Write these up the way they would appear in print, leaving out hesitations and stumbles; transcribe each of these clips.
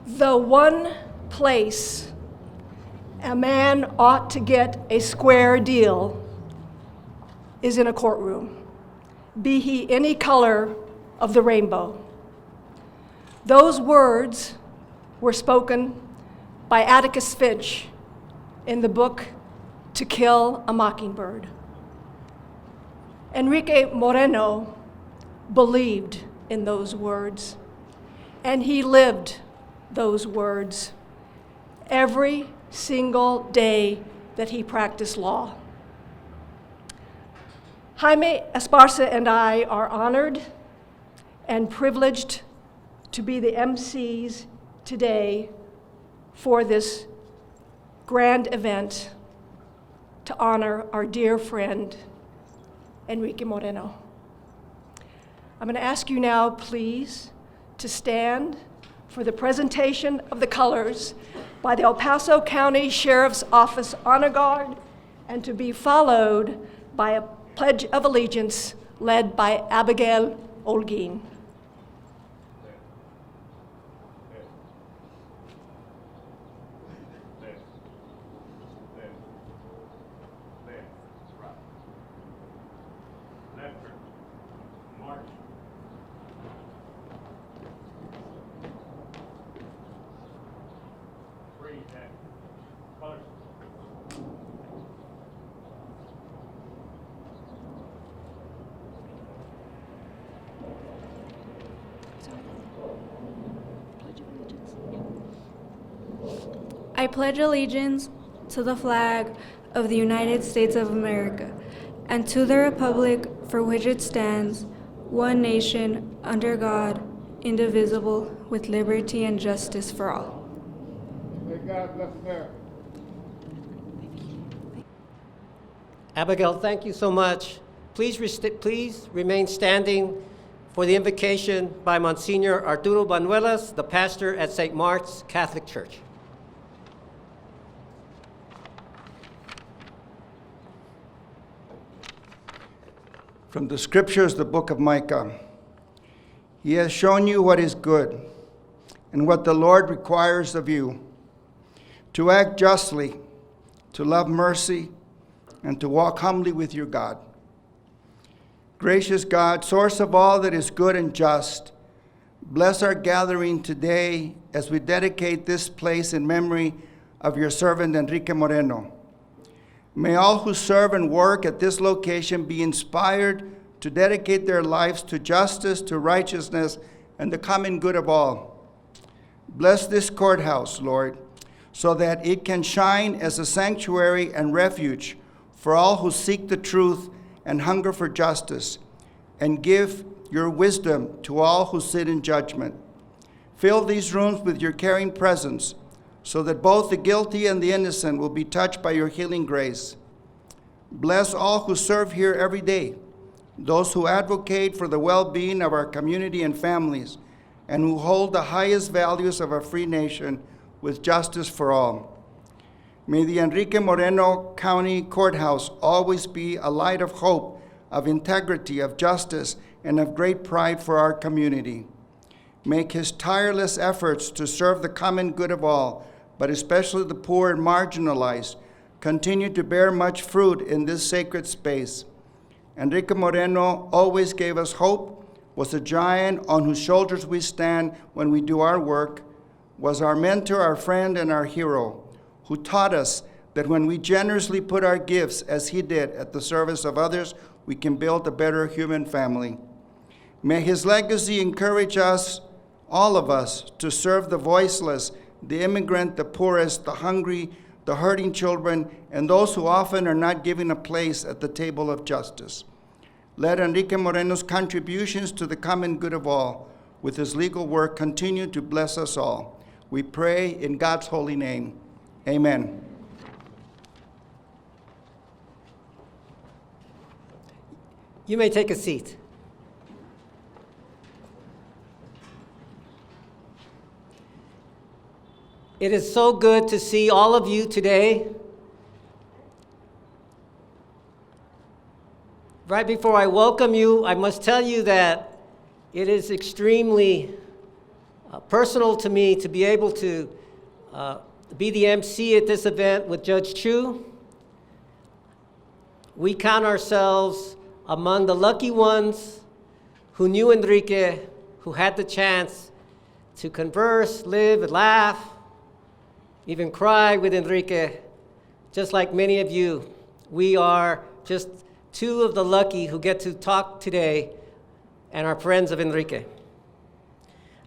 The one place a man ought to get a square deal is in a courtroom, be he any color of the rainbow. Those words were spoken by Atticus Finch in the book To Kill a Mockingbird. Enrique Moreno believed in those words, and he lived those words every single day that he practiced law. Jaime Esparza and I are honored and privileged to be the MCs today for this grand event to honor our dear friend, Enrique Moreno. I'm going to ask you now, please, to stand for the presentation of the colors by the El Paso County Sheriff's Office Honor Guard, and to be followed by a Pledge of Allegiance led by Abigail Olguin. I pledge allegiance to the flag of the United States of America and to the republic for which it stands, one nation, under God, indivisible, with liberty and justice for all. May God bless America. Abigail, thank you so much. Please remain standing for the invocation by Monsignor Arturo Banuelas, the pastor at St. Mark's Catholic Church. From the scriptures, the book of Micah. He has shown you what is good and what the Lord requires of you, to act justly, to love mercy, and to walk humbly with your God. Gracious God, source of all that is good and just, bless our gathering today as we dedicate this place in memory of your servant Enrique Moreno. May all who serve and work at this location be inspired to dedicate their lives to justice, to righteousness, and the common good of all. Bless this courthouse, Lord, so that it can shine as a sanctuary and refuge for all who seek the truth and hunger for justice, and give your wisdom to all who sit in judgment. Fill these rooms with your caring presence, so that both the guilty and the innocent will be touched by your healing grace. Bless all who serve here every day, those who advocate for the well-being of our community and families, and who hold the highest values of a free nation with justice for all. May the Enrique Moreno County Courthouse always be a light of hope, of integrity, of justice, and of great pride for our community. Make his tireless efforts to serve the common good of all, but especially the poor and marginalized, continue to bear much fruit in this sacred space. Enrique Moreno always gave us hope, was a giant on whose shoulders we stand when we do our work, was our mentor, our friend, and our hero, who taught us that when we generously put our gifts, as he did, at the service of others, we can build a better human family. May his legacy encourage us, all of us, to serve the voiceless, the immigrant, the poorest, the hungry, the hurting children, and those who often are not given a place at the table of justice. Let Enrique Moreno's contributions to the common good of all, with his legal work, continue to bless us all. We pray in God's holy name. Amen. You may take a seat. It is so good to see all of you today. Right before I welcome you, I must tell you that it is extremely personal to me to be able to be the MC at this event with Judge Chu. We count ourselves among the lucky ones who knew Enrique, who had the chance to converse, live, and laugh, even cry with Enrique. Just like many of you, we are just two of the lucky who get to talk today and are friends of Enrique.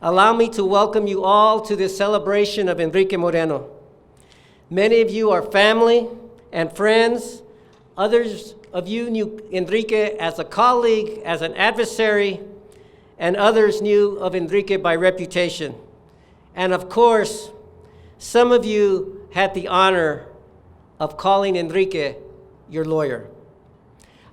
Allow me to welcome you all to this celebration of Enrique Moreno. Many of you are family and friends. Others of you knew Enrique as a colleague, as an adversary, and others knew of Enrique by reputation. And of course, some of you had the honor of calling Enrique your lawyer.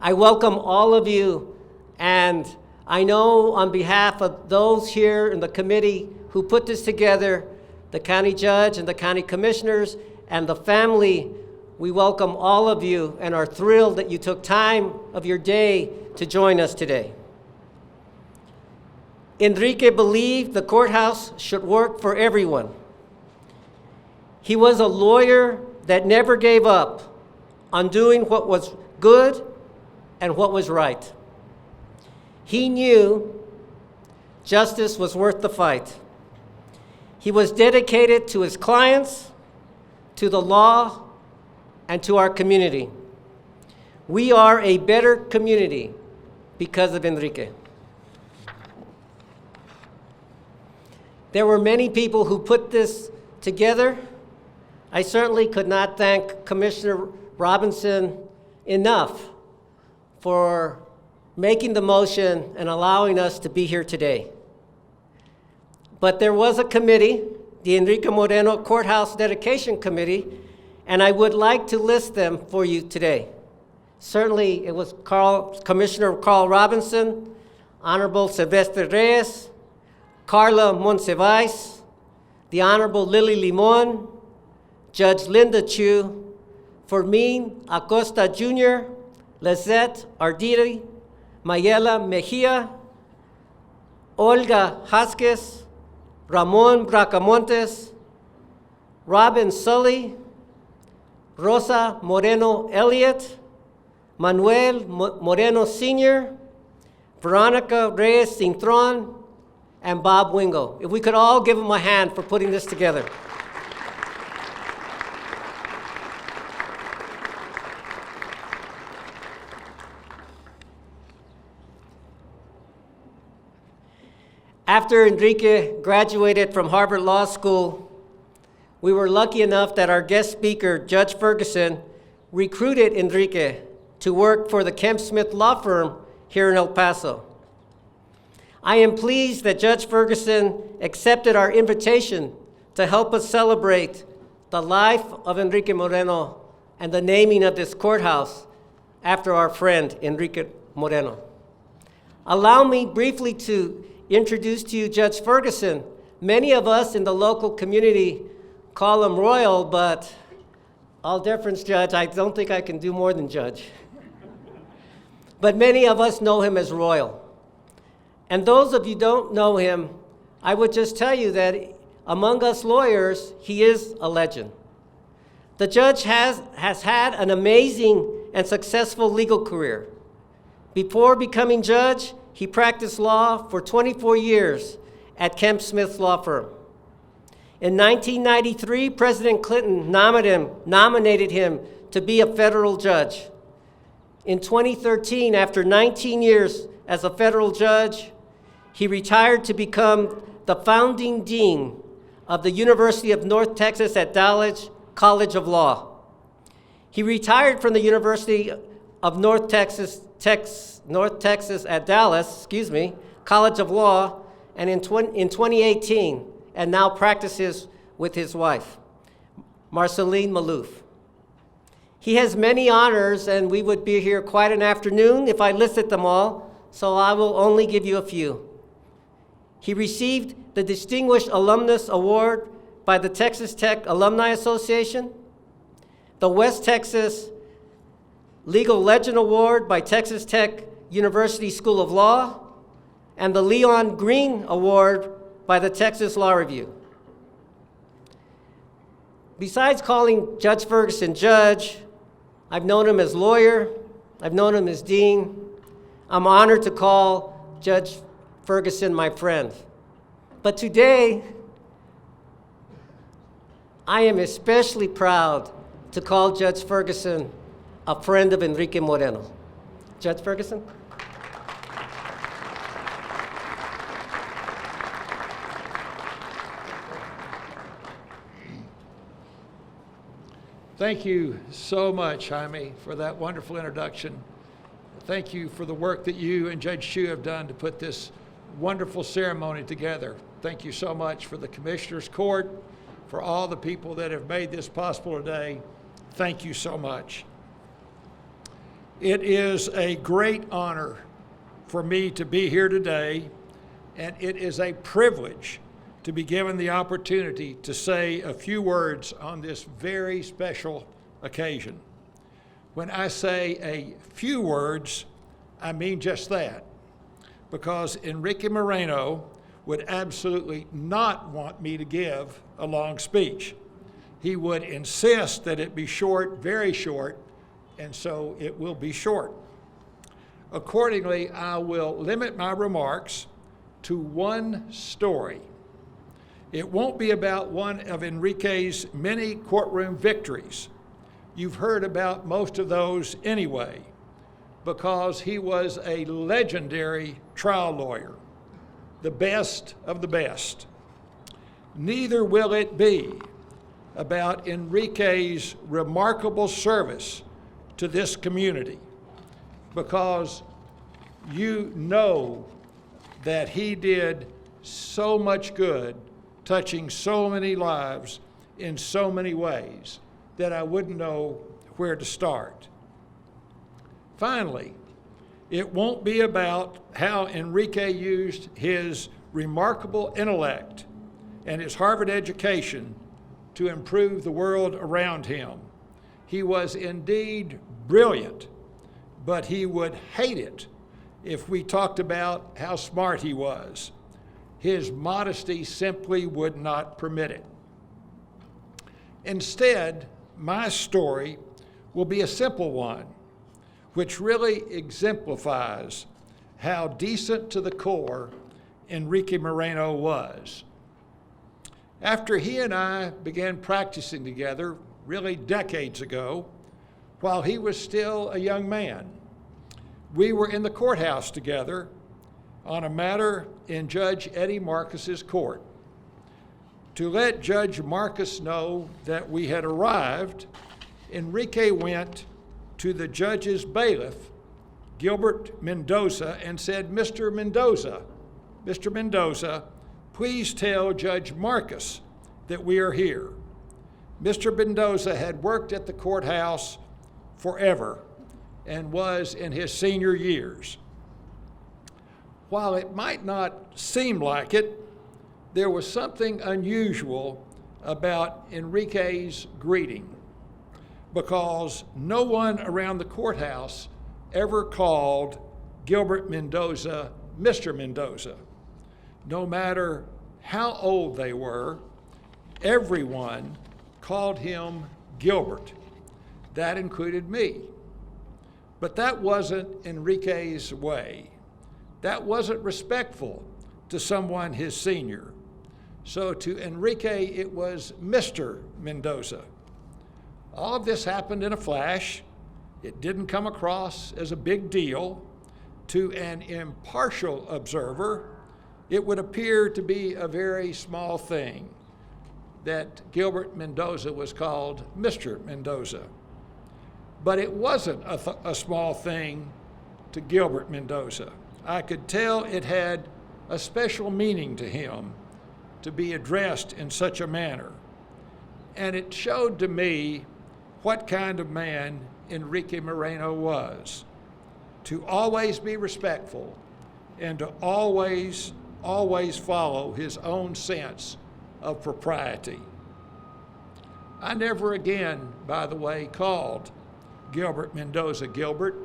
I welcome all of you, and I know on behalf of those here in the committee who put this together, the county judge and the county commissioners and the family, we welcome all of you and are thrilled that you took time of your day to join us today. Enrique believed the courthouse should work for everyone. He was a lawyer that never gave up on doing what was good and what was right. He knew justice was worth the fight. He was dedicated to his clients, to the law, and to our community. We are a better community because of Enrique. There were many people who put this together. I certainly could not thank Commissioner Robinson enough for making the motion and allowing us to be here today. But there was a committee, the Enrique Moreno Courthouse Dedication Committee, and I would like to list them for you today. Certainly, it was Commissioner Carl Robinson, Honorable Silvestre Reyes, Carla Monsivais, the Honorable Lily Limon, Judge Linda Chu, Fermin Acosta Jr., Lizette Ardiri, Mayela Mejia, Olga Jasquez, Ramon Bracamontes, Robin Sully, Rosa Moreno Elliott, Manuel Moreno Sr., Veronica Reyes Cintron, and Bob Wingo. If we could all give them a hand for putting this together. After Enrique graduated from Harvard Law School, we were lucky enough that our guest speaker, Judge Ferguson, recruited Enrique to work for the Kemp Smith Law Firm here in El Paso. I am pleased that Judge Ferguson accepted our invitation to help us celebrate the life of Enrique Moreno and the naming of this courthouse after our friend, Enrique Moreno. Allow me briefly to introduce to you Judge Ferguson. Many of us in the local community call him Royal, but all deference, Judge, I don't think I can do more than Judge. But many of us know him as Royal. And those of you who don't know him, I would just tell you that among us lawyers, he is a legend. The judge has had an amazing and successful legal career. Before becoming judge, he practiced law for 24 years at Kemp Smith Law Firm. In 1993, President Clinton nominated him to be a federal judge. In 2013, after 19 years as a federal judge, he retired to become the founding dean of the University of North Texas at Dallas College of Law. He retired from the University of North Texas at Dallas, College of Law, and in 2018, and now practices with his wife, Marceline Malouf. He has many honors, and we would be here quite an afternoon if I listed them all, so I will only give you a few. He received the Distinguished Alumnus Award by the Texas Tech Alumni Association, the West Texas Legal Legend Award by Texas Tech University School of Law, and the Leon Green Award by the Texas Law Review. Besides calling Judge Ferguson judge, I've known him as lawyer, I've known him as dean. I'm honored to call Judge Ferguson my friend. But today, I am especially proud to call Judge Ferguson a friend of Enrique Moreno. Judge Ferguson? Thank you so much, Jaime, for that wonderful introduction. Thank you for the work that you and Judge Chu have done to put this wonderful ceremony together. Thank you so much for the Commissioner's Court, for all the people that have made this possible today. Thank you so much. It is a great honor for me to be here today, and it is a privilege to be given the opportunity to say a few words on this very special occasion. When I say a few words, I mean just that, because Enrique Moreno would absolutely not want me to give a long speech. He would insist that it be short, very short, and so it will be short. Accordingly, I will limit my remarks to one story. It won't be about one of Enrique's many courtroom victories. You've heard about most of those anyway, because he was a legendary trial lawyer, the best of the best. Neither will it be about Enrique's remarkable service to this community, because you know that he did so much good, touching so many lives in so many ways that I wouldn't know where to start. Finally, it won't be about how Enrique used his remarkable intellect and his Harvard education to improve the world around him. He was indeed brilliant, but he would hate it if we talked about how smart he was. His modesty simply would not permit it. Instead, my story will be a simple one, which really exemplifies how decent to the core Enrique Moreno was. After he and I began practicing together, really decades ago, while he was still a young man, we were in the courthouse together on a matter in Judge Eddie Marcus's court. To let Judge Marcus know that we had arrived, Enrique went to the judge's bailiff, Gilbert Mendoza, and said, Mr. Mendoza, please tell Judge Marcus that we are here. Mr. Mendoza had worked at the courthouse forever and was in his senior years. While it might not seem like it, there was something unusual about Enrique's greeting, because no one around the courthouse ever called Gilbert Mendoza Mr. Mendoza. No matter how old they were, everyone called him Gilbert. That included me. But that wasn't Enrique's way. That wasn't respectful to someone his senior. So to Enrique, it was Mr. Mendoza. All of this happened in a flash. It didn't come across as a big deal. To an impartial observer, it would appear to be a very small thing that Gilbert Mendoza was called Mr. Mendoza. But it wasn't a small thing to Gilbert Mendoza. I could tell it had a special meaning to him to be addressed in such a manner. And it showed to me what kind of man Enrique Moreno was, to always be respectful and to always follow his own sense of propriety. I never again, by the way, called Gilbert Mendoza Gilbert.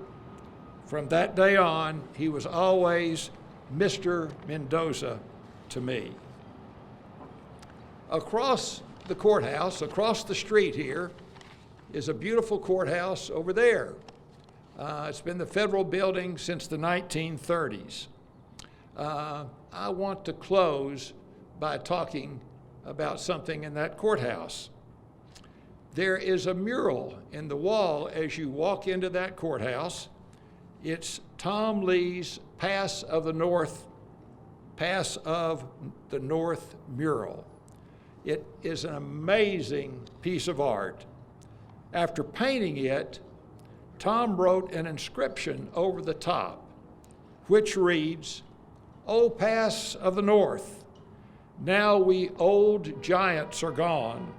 From that day on, he was always Mr. Mendoza to me. Across the courthouse, across the street here, is a beautiful courthouse over there. It's been the federal building since the 1930s. I want to close by talking about something in that courthouse. There is a mural in the wall as you walk into that courthouse. It's Tom Lee's Pass of the North mural. It is an amazing piece of art. After painting it, Tom wrote an inscription over the top, which reads, "O Pass of the North, now we old giants are gone.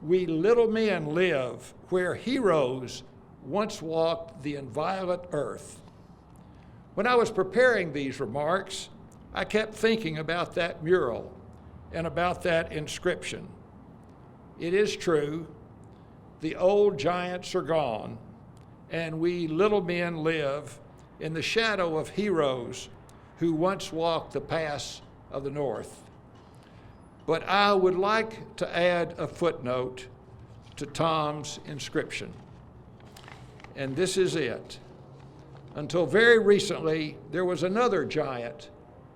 We little men live where heroes once walked the inviolate earth." When I was preparing these remarks, I kept thinking about that mural and about that inscription. It is true, the old giants are gone, and we little men live in the shadow of heroes who once walked the pass of the North. But I would like to add a footnote to Tom's inscription, and this is it. Until very recently, there was another giant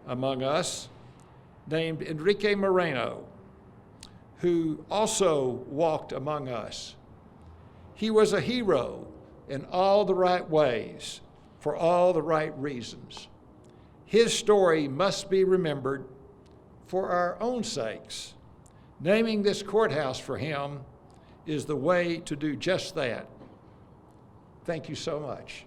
among us named Enrique Moreno, who also walked among us. He was a hero in all the right ways, for all the right reasons. His story must be remembered for our own sakes. Naming this courthouse for him is the way to do just that. Thank you so much.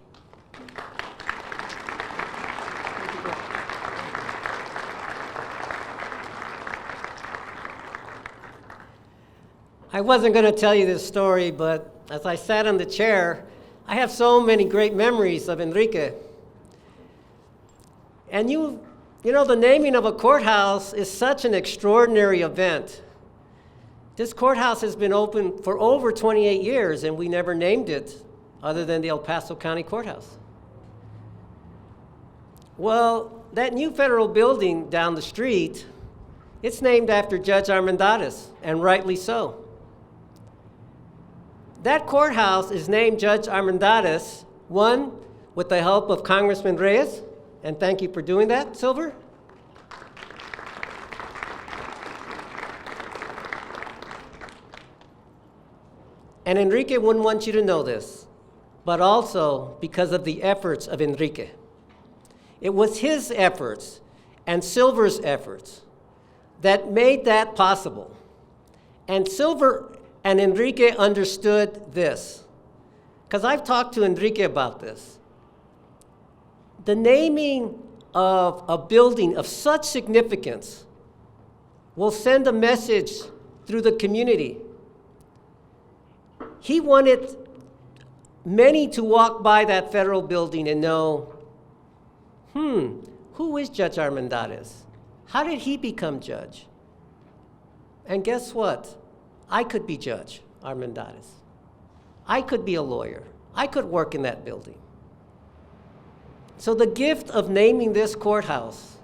I wasn't going to tell you this story, but as I sat in the chair, I have so many great memories of Enrique. And you know, the naming of a courthouse is such an extraordinary event. This courthouse has been open for over 28 years, and we never named it other than the El Paso County Courthouse. Well, that new federal building down the street, it's named after Judge Armendariz, and rightly so. That courthouse is named Judge Armendariz, one, with the help of Congressman Reyes, and thank you for doing that, Silver. And Enrique wouldn't want you to know this, but also because of the efforts of Enrique. It was his efforts and Silver's efforts that made that possible. And Silver and Enrique understood this, because I've talked to Enrique about this. The naming of a building of such significance will send a message through the community. He wanted many to walk by that federal building and know, who is Judge Armendariz? How did he become judge? And guess what? I could be Judge Armendariz. I could be a lawyer. I could work in that building. So the gift of naming this courthouse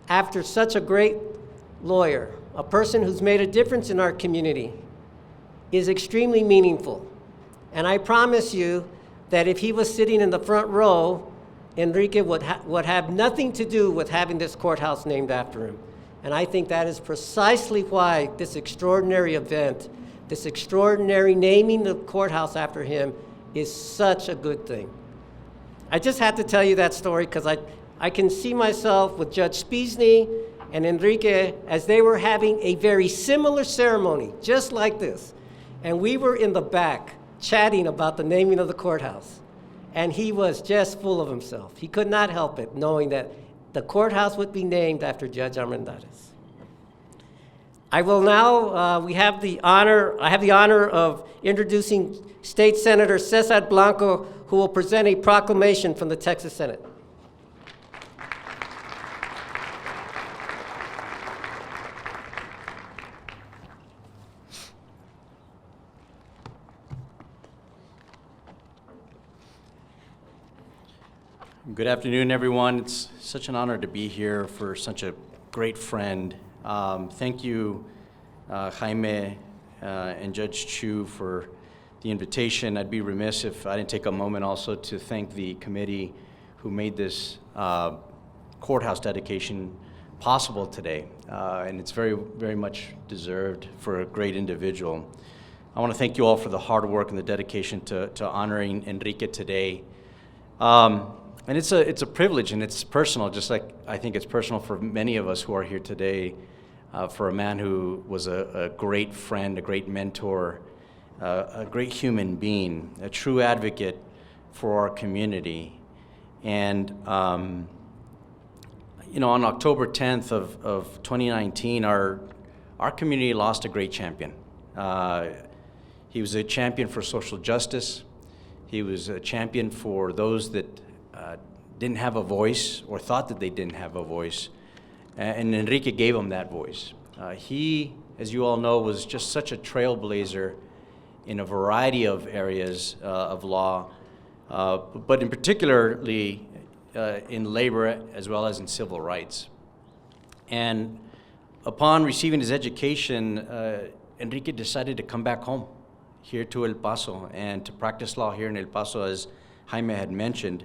after such a great lawyer, a person who's made a difference in our community, is extremely meaningful. And I promise you that if he was sitting in the front row, Enrique would have nothing to do with having this courthouse named after him. And I think that is precisely why this extraordinary event, this extraordinary naming the courthouse after him, is such a good thing. I just had to tell you that story because I can see myself with Judge Spiesny and Enrique as they were having a very similar ceremony, just like this. And we were in the back chatting about the naming of the courthouse. And he was just full of himself. He could not help it, knowing that the courthouse would be named after Judge Armendariz. I will now, I have the honor of introducing State Senator Cesar Blanco, who will present a proclamation from the Texas Senate. Good afternoon, everyone. It's such an honor to be here for such a great friend. Thank you Jaime, and Judge Chu for the invitation. I'd be remiss if I didn't take a moment also to thank the committee who made this courthouse dedication possible today. And it's very, very much deserved for a great individual. I want to thank you all for the hard work and the dedication to honoring Enrique today. And it's a privilege, and it's personal, just like I think it's personal for many of us who are here today, for a man who was a great friend, a great mentor, a great human being, a true advocate for our community. And you know, on October 10th of 2019, our community lost a great champion. He was a champion for social justice. He was a champion for those that didn't have a voice or thought that they didn't have a voice. And Enrique gave him that voice. He, as you all know, was just such a trailblazer in a variety of areas of law, but in particularly in labor as well as in civil rights. And upon receiving his education, Enrique decided to come back home here to El Paso and to practice law here in El Paso, as Jaime had mentioned.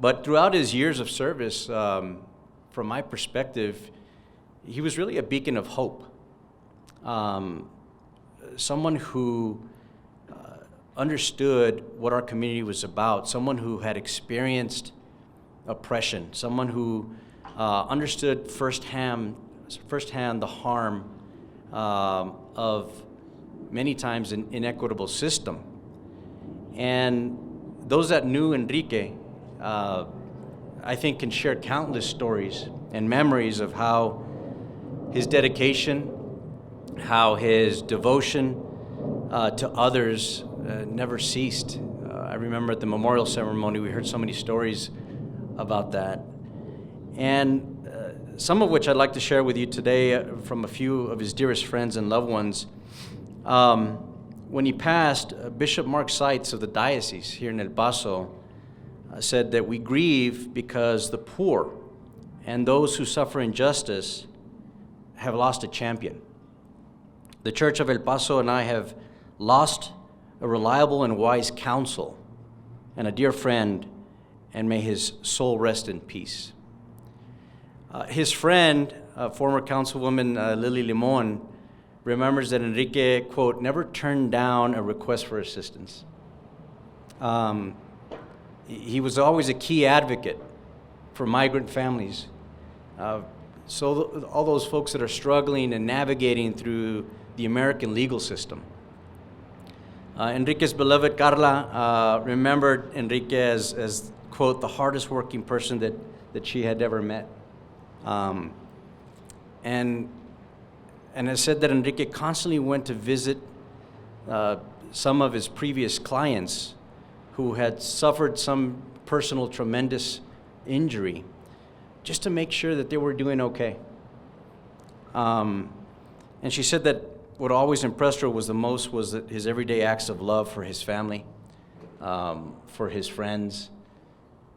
But throughout his years of service, from my perspective, he was really a beacon of hope. Someone who understood what our community was about, someone who had experienced oppression, someone who understood firsthand the harm of many times an inequitable system. And those that knew Enrique, I think, can share countless stories and memories of how his dedication, how his devotion to others never ceased. I remember at the memorial ceremony, we heard so many stories about that. And some of which I'd like to share with you today from a few of his dearest friends and loved ones. When he passed, Bishop Mark Seitz of the diocese here in El Paso said that we grieve because the poor and those who suffer injustice have lost a champion. The Church of El Paso and I have lost a reliable and wise counsel and a dear friend, and may his soul rest in peace. His friend, former Councilwoman Lily Limon, remembers that Enrique, quote, never turned down a request for assistance. He was always a key advocate for migrant families. So all those folks that are struggling and navigating through the American legal system. Enrique's beloved Carla remembered Enrique as, quote, the hardest working person that she had ever met. And it said that Enrique constantly went to visit some of his previous clients who had suffered some personal tremendous injury, just to make sure that they were doing okay. And she said that what always impressed her was the most was that his everyday acts of love for his family, for his friends,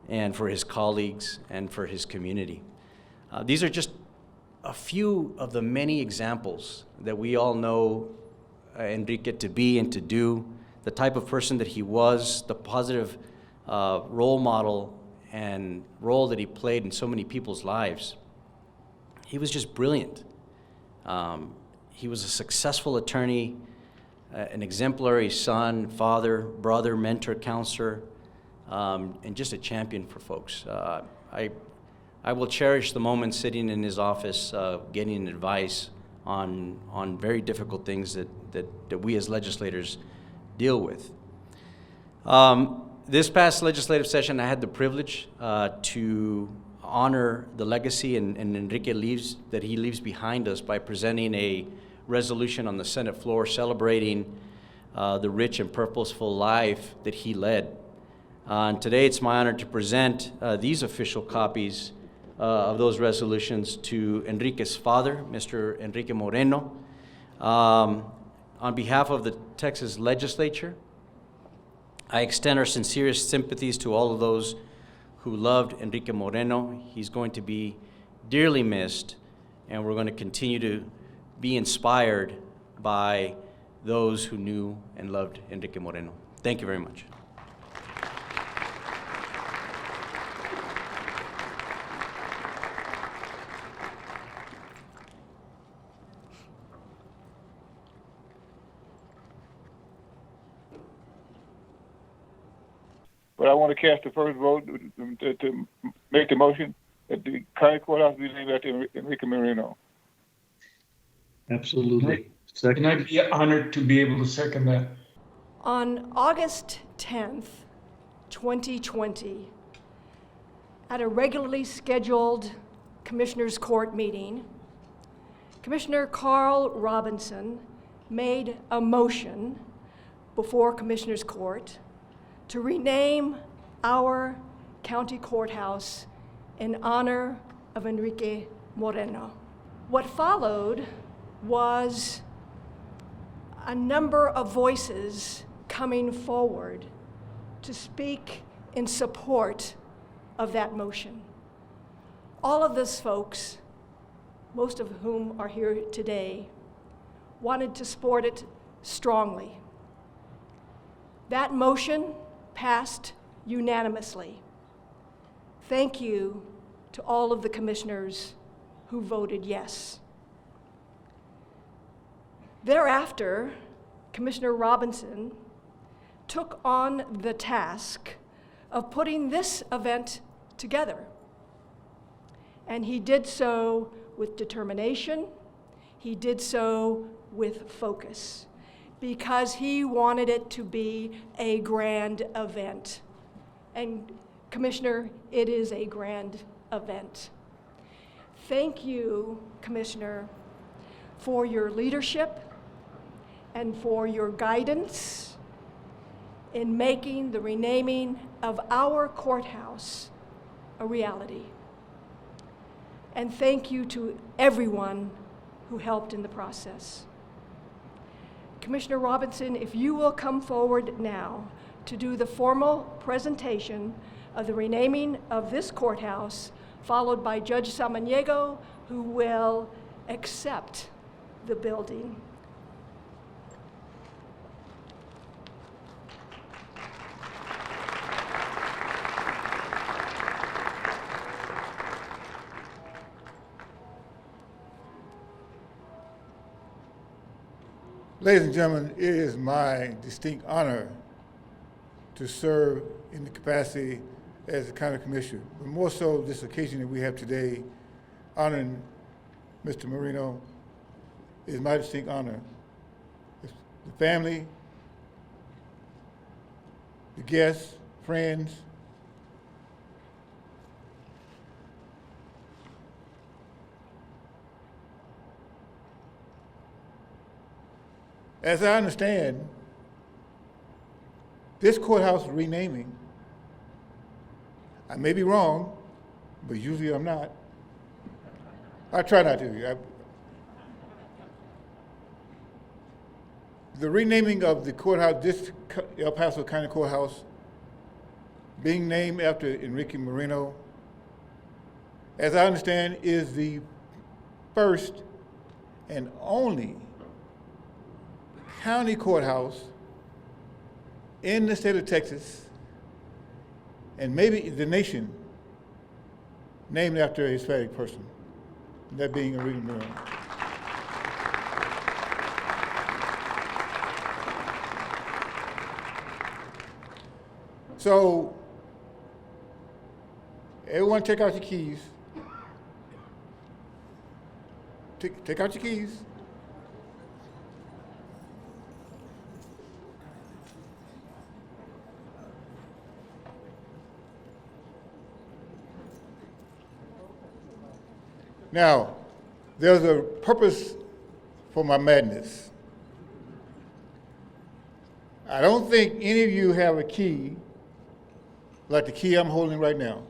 and for his colleagues, and for his community. These are just a few of the many examples that we all know Enrique to be and to do, the type of person that he was, the positive role model and role that he played in so many people's lives. He was just brilliant. He was a successful attorney, an exemplary son, father, brother, mentor, counselor, and just a champion for folks. I will cherish the moment sitting in his office getting advice on very difficult things that we as legislators deal with. This past legislative session, I had the privilege to honor the legacy and Enrique leaves behind us by presenting a resolution on the Senate floor celebrating the rich and purposeful life that he led. And today it's my honor to present these official copies of those resolutions to Enrique's father, Mr. Enrique Moreno. On behalf of the Texas legislature, I extend our sincerest sympathies to all of those who loved Enrique Moreno. He's going to be dearly missed, and we're going to continue be inspired by those who knew and loved Enrique Moreno. Thank you very much. But I want to cast the first vote to make the motion that the county courthouse be named after Enrique Moreno. Absolutely. And I'd be honored to be able to second that. On August 10th, 2020, at a regularly scheduled Commissioners Court meeting, Commissioner Carl Robinson made a motion before Commissioners Court to rename our county courthouse in honor of Enrique Moreno. What followed was a number of voices coming forward to speak in support of that motion. All of those folks, most of whom are here today, wanted to support it strongly. That motion passed unanimously. Thank you to all of the commissioners who voted yes. Thereafter, Commissioner Robinson took on the task of putting this event together. And he did so with determination, he did so with focus, because he wanted it to be a grand event. And Commissioner, it is a grand event. Thank you, Commissioner, for your leadership and for your guidance in making the renaming of our courthouse a reality. And thank you to everyone who helped in the process. Commissioner Robinson, if you will come forward now to do the formal presentation of the renaming of this courthouse, followed by Judge Samaniego, who will accept the building. Ladies and gentlemen, it is my distinct honor to serve in the capacity as a county commissioner, but more so this occasion that we have today, honoring Mr. Moreno, is my distinct honor. The family, the guests, friends, as I understand, this courthouse renaming, I may be wrong, but usually I'm not. I try not to. The renaming of the courthouse, this El Paso County Courthouse, being named after Enrique Moreno, as I understand, is the first and only county courthouse in the state of Texas, and maybe the nation, named after a Hispanic person, that being Enrique Moreno. So, everyone take out your keys. Take out your keys. Now, there's a purpose for my madness. I don't think any of you have a key like the key I'm holding right now.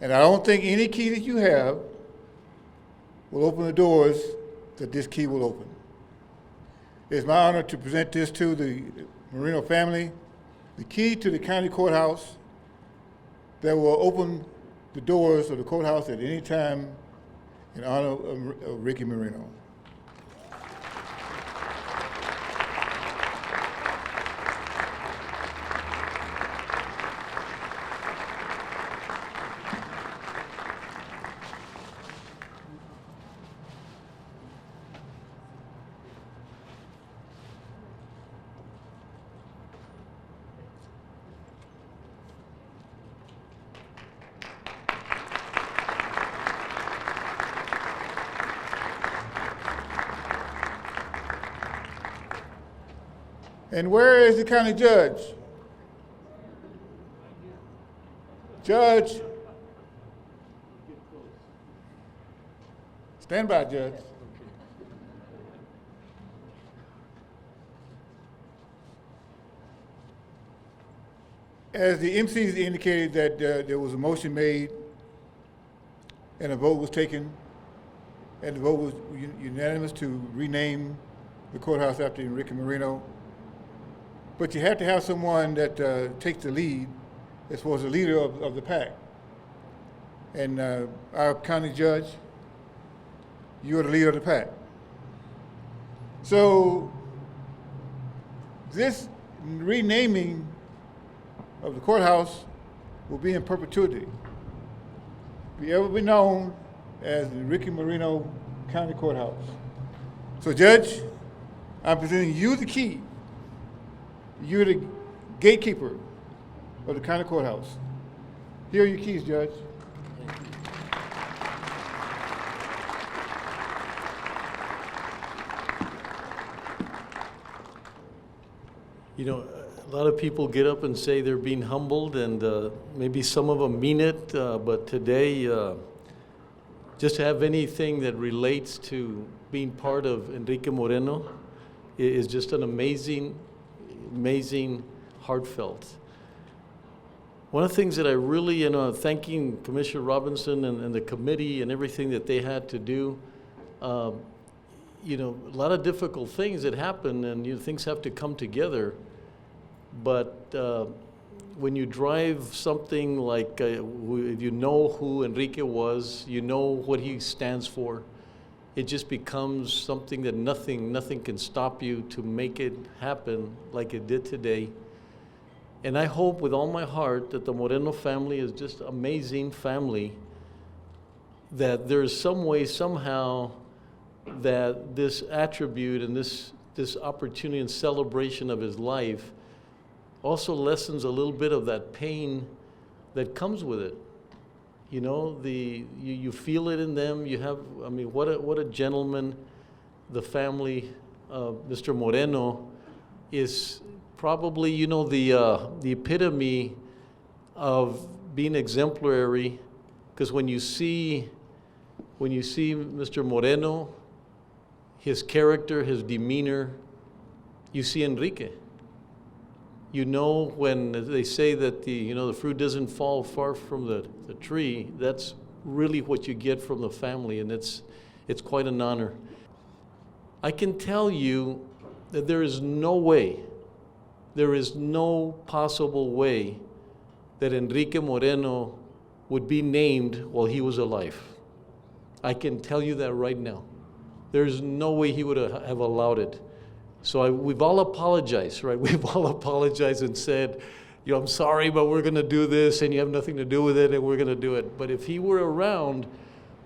And I don't think any key that you have will open the doors that this key will open. It's my honor to present this to the Moreno family, the key to the county courthouse that will open the doors of the courthouse at any time in honor of Enrique Moreno. And where is the county judge? Judge. Stand by, Judge. As the MCs indicated that there was a motion made and a vote was taken, and the vote was unanimous to rename the courthouse after Enrique Moreno. But you have to have someone that takes the lead as far as the leader of the pack. And our county judge, you are the leader of the pack. So this renaming of the courthouse will be in perpetuity. Be ever be known as the Enrique Moreno County Courthouse. So Judge, I'm presenting you the key. You're the gatekeeper of the county courthouse. Here are your keys, Judge. You know, a lot of people get up and say they're being humbled, and maybe some of them mean it, but today, just to have anything that relates to being part of Enrique Moreno is just an amazing, heartfelt. One of the things that I really, thanking Commissioner Robinson and the committee and everything that they had to do, a lot of difficult things that happen, and things have to come together. But when you drive something like, if you know who Enrique was, you know what he stands for, it just becomes something that nothing can stop you to make it happen like it did today. And I hope with all my heart that the Moreno family is just an amazing family, that there is some way, somehow, that this attribute and this opportunity and celebration of his life also lessens a little bit of that pain that comes with it. You feel it in them. What a gentleman. The family of Mr. Moreno is probably, the epitome of being exemplary, because when you see Mr. Moreno, his character, his demeanor, you see Enrique. When they say that the fruit doesn't fall far from the tree, that's really what you get from the family, and it's quite an honor. I can tell you that there is no possible way that Enrique Moreno would be named while he was alive. I can tell you that right now. There's no way he would have allowed it. So we've all apologized, right? We've all apologized and said, I'm sorry, but we're going to do this, and you have nothing to do with it, and we're going to do it. But if he were around,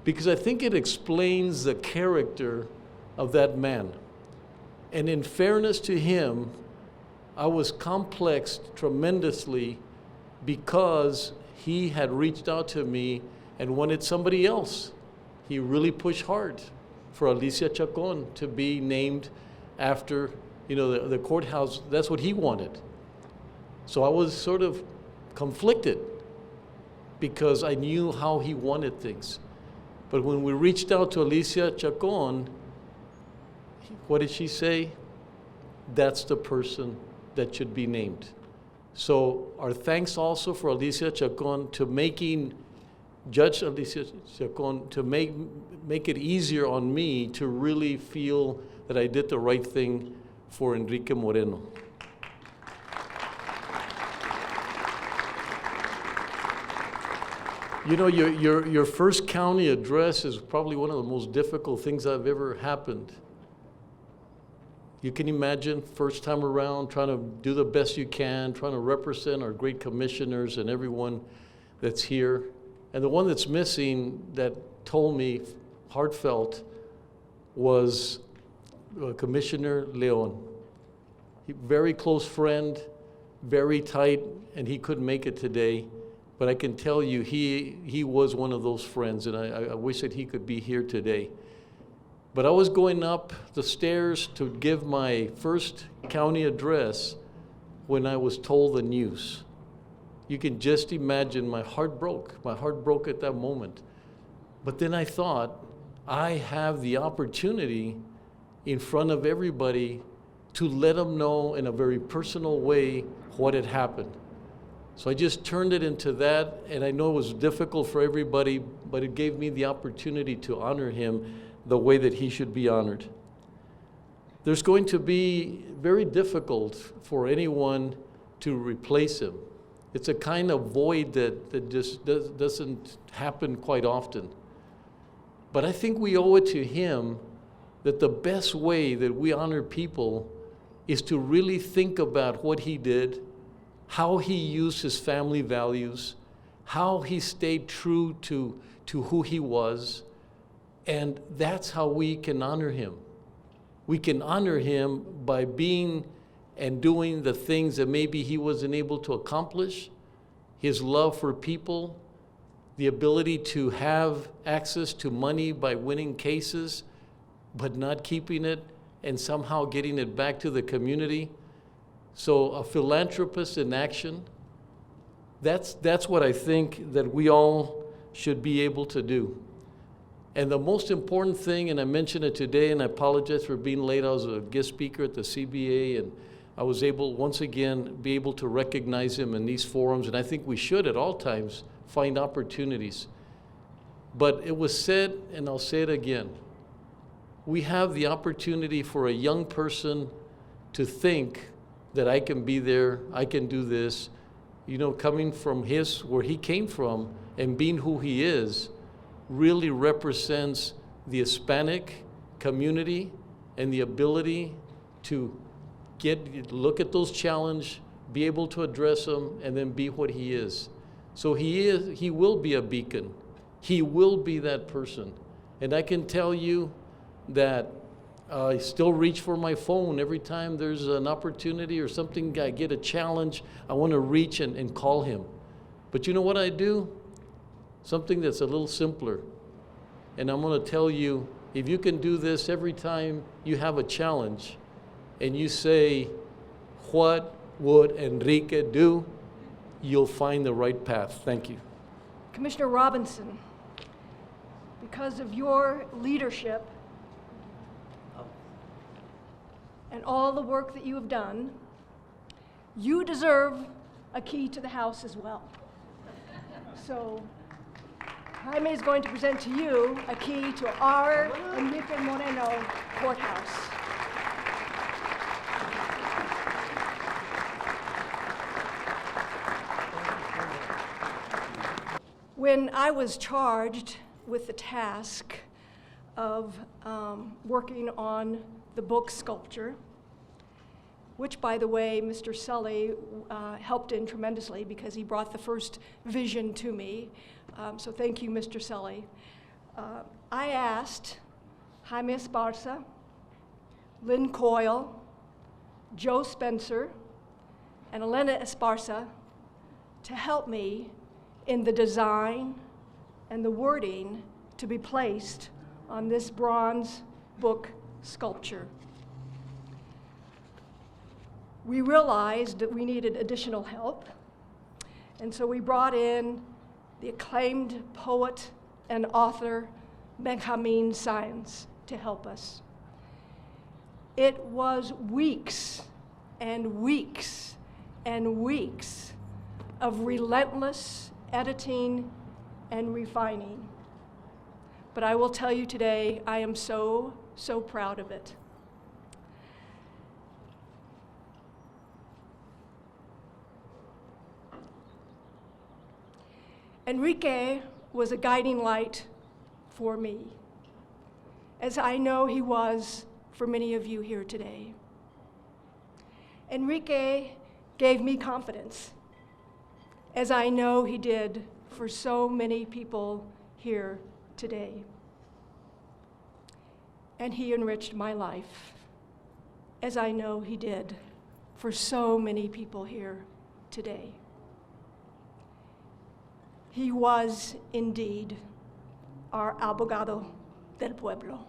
because I think it explains the character of that man. And in fairness to him, I was complexed tremendously because he had reached out to me and wanted somebody else. He really pushed hard for Alicia Chacon to be named after, the courthouse. That's what he wanted. So I was sort of conflicted because I knew how he wanted things. But when we reached out to Alicia Chacon, what did she say? That's the person that should be named. So our thanks also for Alicia Chacon to making Judge Alicia Chacon to make it easier on me to really feel that I did the right thing for Enrique Moreno. You know, your first county address is probably one of the most difficult things that have ever happened. You can imagine, first time around, trying to do the best you can, trying to represent our great commissioners and everyone that's here. And the one that's missing that told me heartfelt was Commissioner Leon. Very close friend, very tight, and he couldn't make it today. But I can tell you, he was one of those friends, and I wish that he could be here today. But I was going up the stairs to give my first county address when I was told the news. You can just imagine, my heart broke. My heart broke at that moment. But then I thought, I have the opportunity in front of everybody to let them know in a very personal way what had happened. So I just turned it into that, and I know it was difficult for everybody, but it gave me the opportunity to honor him the way that he should be honored. There's going to be very difficult for anyone to replace him. It's a kind of void that just doesn't happen quite often. But I think we owe it to him that the best way that we honor people is to really think about what he did, how he used his family values, how he stayed true to who he was, and that's how we can honor him. We can honor him by being and doing the things that maybe he wasn't able to accomplish, his love for people, the ability to have access to money by winning cases, but not keeping it and somehow getting it back to the community. So a philanthropist in action, that's what I think that we all should be able to do. And the most important thing, and I mentioned it today, and I apologize for being late. I was a guest speaker at the CBA, and I was able, once again, be able to recognize him in these forums, and I think we should at all times find opportunities. But it was said, and I'll say it again, we have the opportunity for a young person to think that I can be there, I can do this. You know, coming from where he came from and being who he is, really represents the Hispanic community and the ability to look at those challenges, be able to address them, and then be what he is. So he will be a beacon. He will be that person. And I can tell you that I still reach for my phone every time there's an opportunity or something, I get a challenge, I want to reach and call him. But you know what I do? Something that's a little simpler. And I'm going to tell you, if you can do this every time you have a challenge and you say, what would Enrique do? You'll find the right path. Thank you. Commissioner Robinson, because of your leadership and all the work that you have done, you deserve a key to the house as well. So Jaime is going to present to you a key to our Enrique Moreno courthouse. When I was charged with the task of working on the book sculpture, which, by the way, Mr. Sully helped in tremendously because he brought the first vision to me. So thank you, Mr. Sully. I asked Jaime Esparza, Lynn Coyle, Joe Spencer, and Elena Esparza to help me in the design and the wording to be placed on this bronze book sculpture. We realized that we needed additional help, and so we brought in the acclaimed poet and author Benjamin Sáenz to help us. It was weeks and weeks and weeks of relentless editing and refining. But I will tell you today, I am so, so proud of it. Enrique was a guiding light for me, as I know he was for many of you here today. Enrique gave me confidence, as I know he did for so many people here today. And he enriched my life, as I know he did for so many people here today. He was indeed our abogado del pueblo.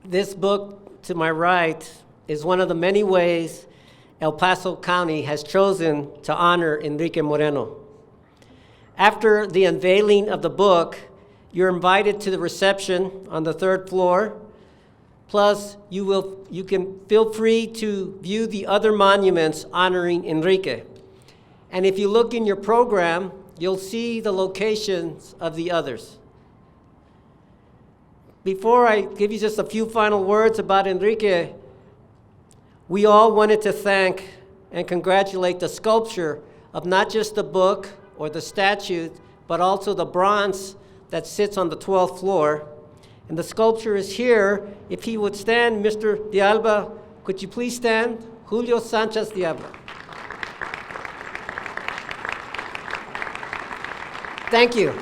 This book to my right is one of the many ways El Paso County has chosen to honor Enrique Moreno. After the unveiling of the book, you're invited to the reception on the 3rd floor. Plus, you can feel free to view the other monuments honoring Enrique. And if you look in your program, you'll see the locations of the others. Before I give you just a few final words about Enrique, we all wanted to thank and congratulate the sculpture of not just the book or the statue, but also the bronze that sits on the 12th floor. And the sculpture is here. If he would stand, Mr. De Alba, could you please stand? Julio Sanchez De Alba. Thank you.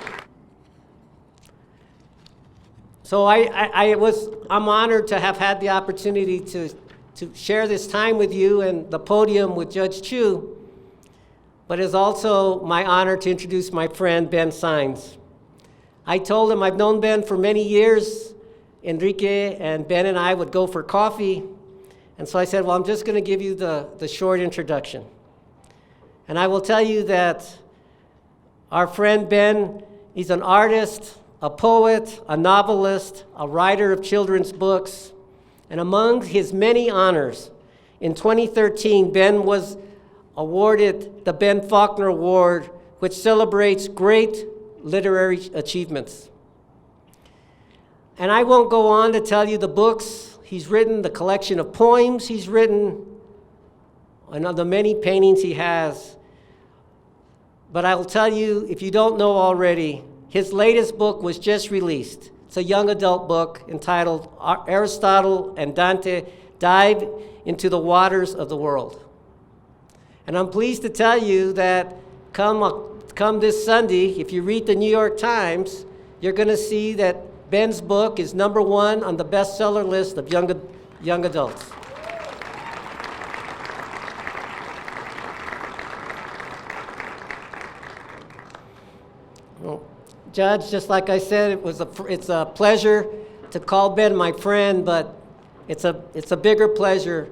So I'm honored to have had the opportunity to share this time with you and the podium with Judge Chu, but it's also my honor to introduce my friend, Ben Saenz. I told him I've known Ben for many years. Enrique and Ben and I would go for coffee. And so I said, well, I'm just going to give you the short introduction. And I will tell you that our friend Ben, he's an artist, a poet, a novelist, a writer of children's books. And among his many honors, in 2013, Ben was awarded the Ben Faulkner Award, which celebrates great literary achievements. And I won't go on to tell you the books he's written, the collection of poems he's written, and the many paintings he has. But I'll tell you, if you don't know already, his latest book was just released. It's a young adult book entitled Aristotle and Dante Dive into the Waters of the World. And I'm pleased to tell you that come this Sunday, if you read the New York Times, you're going to see that Ben's book is #1 on the bestseller list of young adults. Well, Judge, just like I said, it's a pleasure to call Ben my friend, but it's a bigger pleasure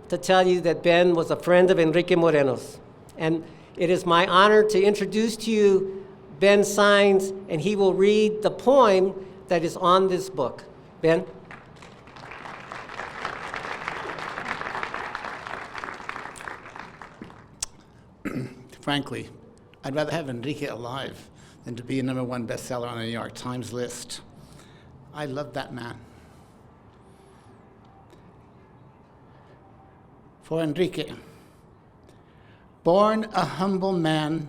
to tell you that Ben was a friend of Enrique Moreno's. And it is my honor to introduce to you Ben Saenz, and he will read the poem that is on this book. Ben? Frankly, I'd rather have Enrique alive than to be a #1 bestseller on the New York Times list. I love that man. For Enrique, born a humble man,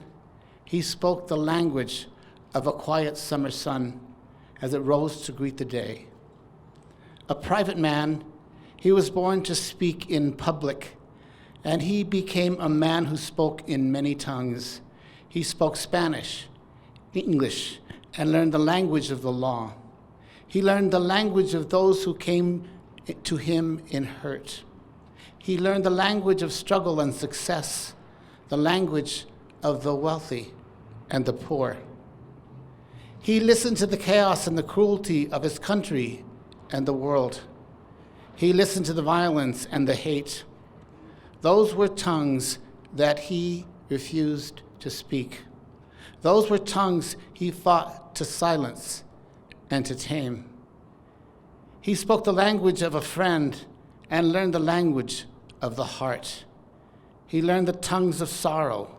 he spoke the language of a quiet summer sun as it rose to greet the day. A private man, he was born to speak in public, and he became a man who spoke in many tongues. He spoke Spanish, English, and learned the language of the law. He learned the language of those who came to him in hurt. He learned the language of struggle and success, the language of the wealthy and the poor. He listened to the chaos and the cruelty of his country and the world. He listened to the violence and the hate. Those were tongues that he refused to speak. Those were tongues he fought to silence and to tame. He spoke the language of a friend and learned the language of the heart. He learned the tongues of sorrow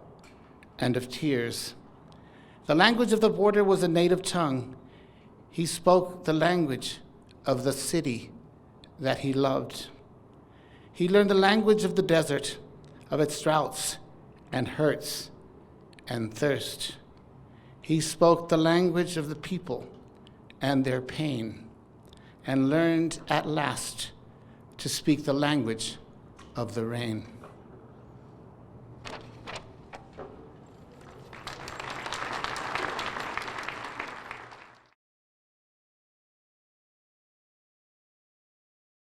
and of tears. The language of the border was a native tongue. He spoke the language of the city that he loved. He learned the language of the desert, of its droughts and hurts and thirst. He spoke the language of the people and their pain, and learned at last to speak the language of the rain.